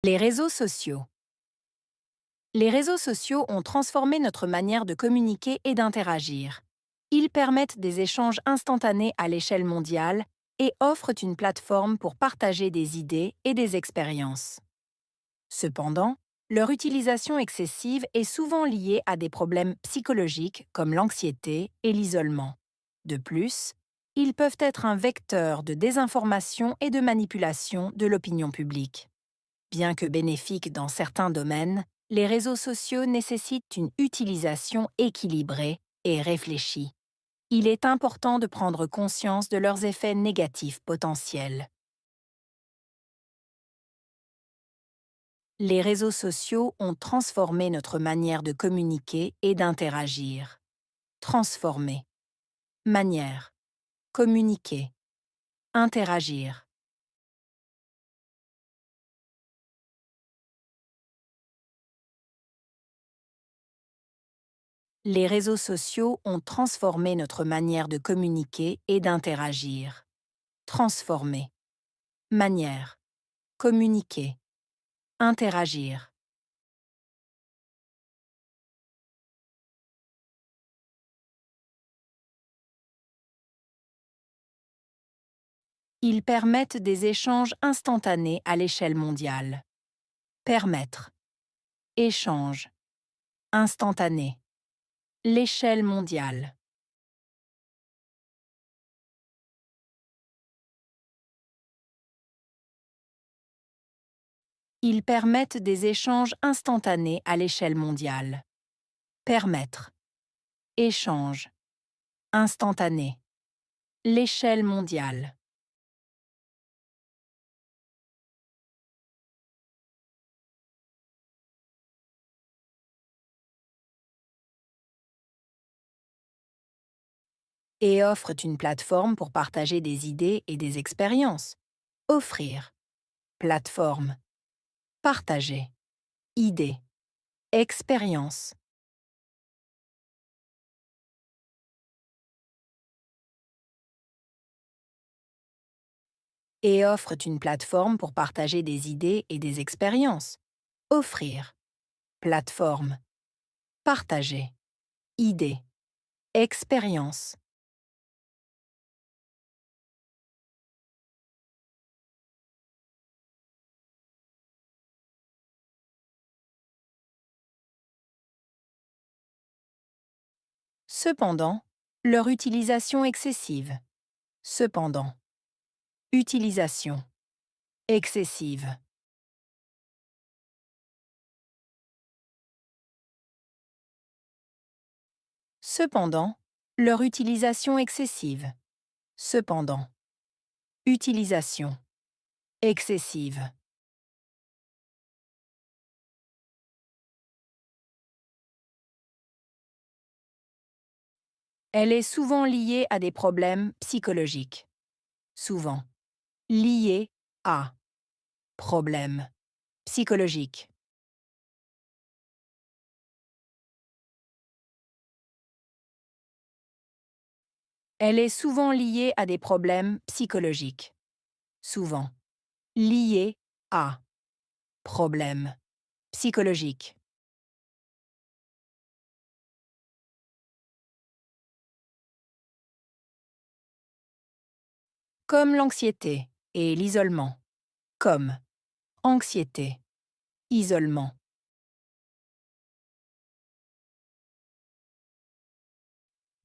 Les réseaux sociaux. Les réseaux sociaux ont transformé notre manière de communiquer et d'interagir. Ils permettent des échanges instantanés à l'échelle mondiale et offrent une plateforme pour partager des idées et des expériences. Cependant, leur utilisation excessive est souvent liée à des problèmes psychologiques comme l'anxiété et l'isolement. De plus, ils peuvent être un vecteur de désinformation et de manipulation de l'opinion publique. Bien que bénéfiques dans certains domaines, les réseaux sociaux nécessitent une utilisation équilibrée et réfléchie. Il est important de prendre conscience de leurs effets négatifs potentiels. Les réseaux sociaux ont transformé notre manière de communiquer et d'interagir. Transformer. Manière. Communiquer. Interagir. Les réseaux sociaux ont transformé notre manière de communiquer et d'interagir. Transformer. Manière. Communiquer. Interagir. Ils permettent des échanges instantanés à l'échelle mondiale. Permettre. Échange. Instantané. L'échelle mondiale. Ils permettent des échanges instantanés à l'échelle mondiale. Permettre. Échange. Instantané. L'échelle mondiale. Et offrent une plateforme pour partager des idées et des expériences. Offrir. Plateforme. Partager. Idée. Expérience. Et offrent une plateforme pour partager des idées et des expériences. Offrir. Plateforme. Partager. Idée. Expérience. Cependant, leur utilisation excessive. Cependant. Utilisation. Excessive. Cependant, leur utilisation excessive. Cependant. Utilisation. Excessive. Elle est souvent liée à des problèmes psychologiques. Souvent. Liée à. Problème. Psychologique. Elle est souvent liée à des problèmes psychologiques. Souvent. Liée à. Problème. Psychologique. Comme l'anxiété et l'isolement. Comme. Anxiété. Isolement.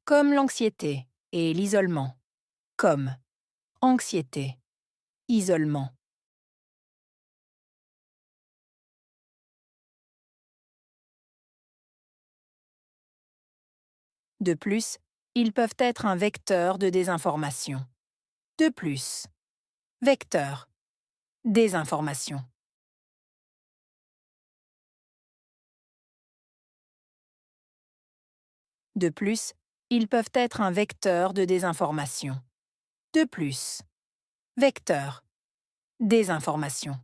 Comme l'anxiété et l'isolement. Comme. Anxiété. Isolement. De plus, ils peuvent être un vecteur de désinformation. De plus. Vecteur. Désinformation. De plus, ils peuvent être un vecteur de désinformation. De plus. Vecteur. Désinformation.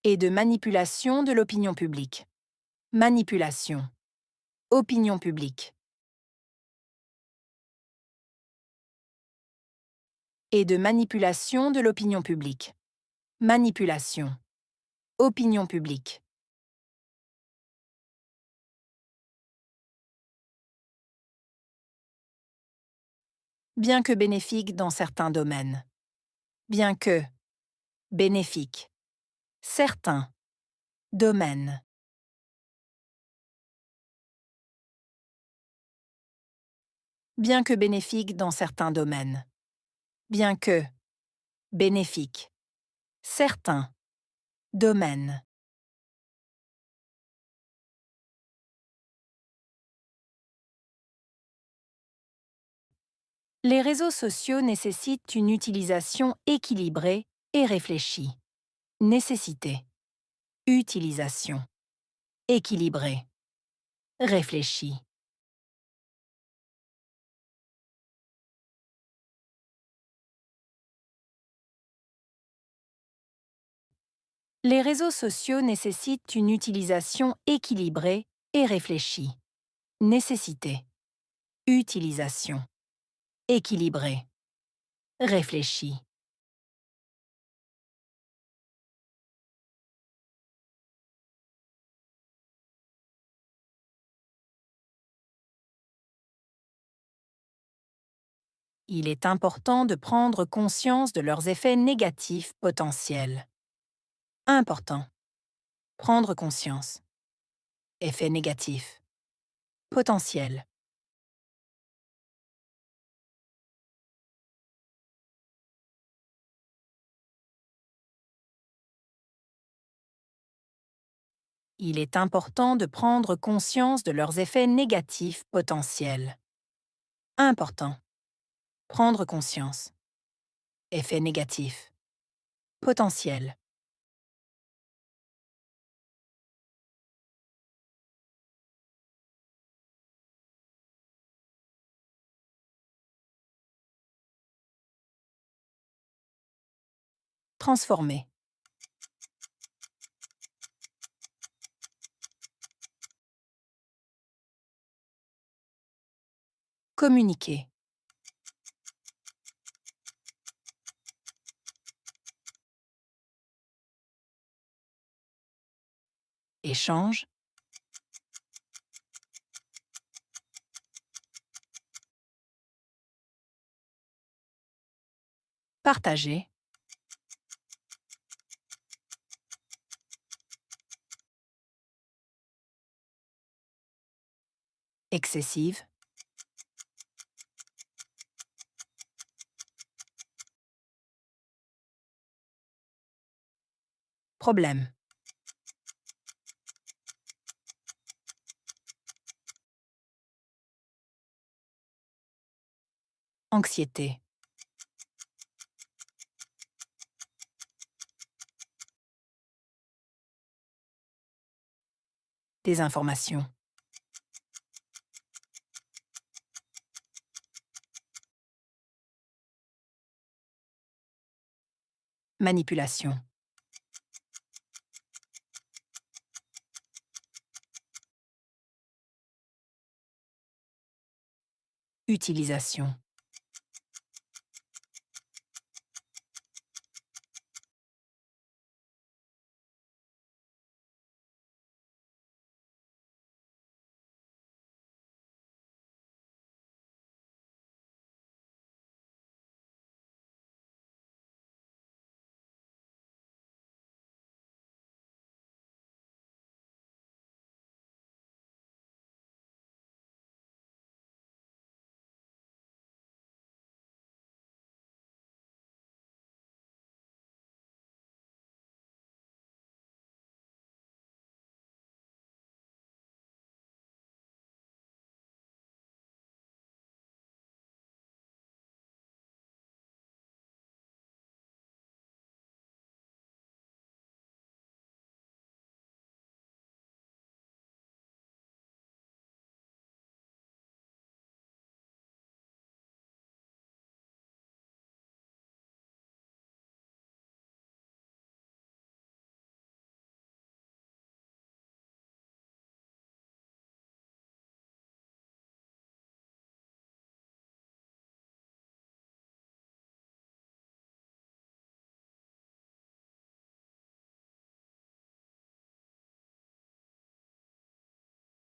Et de manipulation de l'opinion publique. Manipulation. Opinion publique. et de manipulation de l'opinion publique. Manipulation. Opinion publique. Bien que bénéfique dans certains domaines. Bien que. Bénéfique. Certains. Domaines. Bien que bénéfique dans certains domaines. Bien que. Bénéfique. Certains. Domaines. Les réseaux sociaux nécessitent une utilisation équilibrée et réfléchie. Nécessité. Utilisation. Équilibrée. Réfléchie. Les réseaux sociaux nécessitent une utilisation équilibrée et réfléchie. Nécessité. Utilisation. Équilibrée. Réfléchie. Il est important de prendre conscience de leurs effets négatifs potentiels. Important. Prendre conscience. Effet négatif. Potentiel. Il est important de prendre conscience de leurs effets négatifs potentiels. Important. Prendre conscience. Effet négatif. Potentiel. Transformer. Communiquer. Échange. Partager. Excessive. Problème. Anxiété. Désinformation. Manipulation. Utilisation.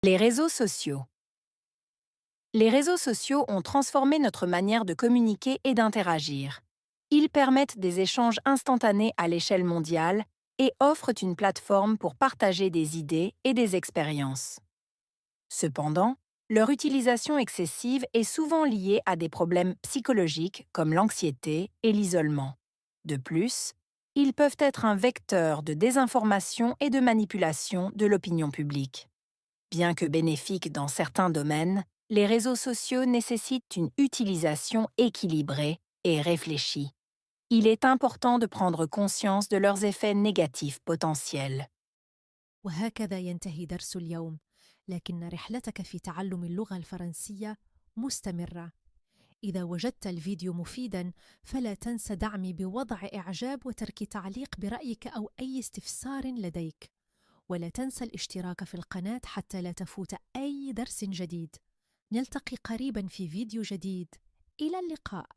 Les réseaux sociaux. Les réseaux sociaux ont transformé notre manière de communiquer et d'interagir. Ils permettent des échanges instantanés à l'échelle mondiale et offrent une plateforme pour partager des idées et des expériences. Cependant, leur utilisation excessive est souvent liée à des problèmes psychologiques comme l'anxiété et l'isolement. De plus, ils peuvent être un vecteur de désinformation et de manipulation de l'opinion publique. Bien que bénéfiques dans certains domaines, les réseaux sociaux nécessitent une utilisation équilibrée et réfléchie. Il est important de prendre conscience de leurs effets négatifs potentiels. وهكذا ينتهي درس اليوم، لكن رحلتك في تعلم اللغة الفرنسية مستمرة. إذا وجدت الفيديو مفيداً فلا تنس دعمي بوضع إعجاب وترك تعليق برأيك أو أي استفسار لديك، ولا تنسى الاشتراك في القناة حتى لا تفوت أي درس جديد. نلتقي قريباً في فيديو جديد. إلى اللقاء.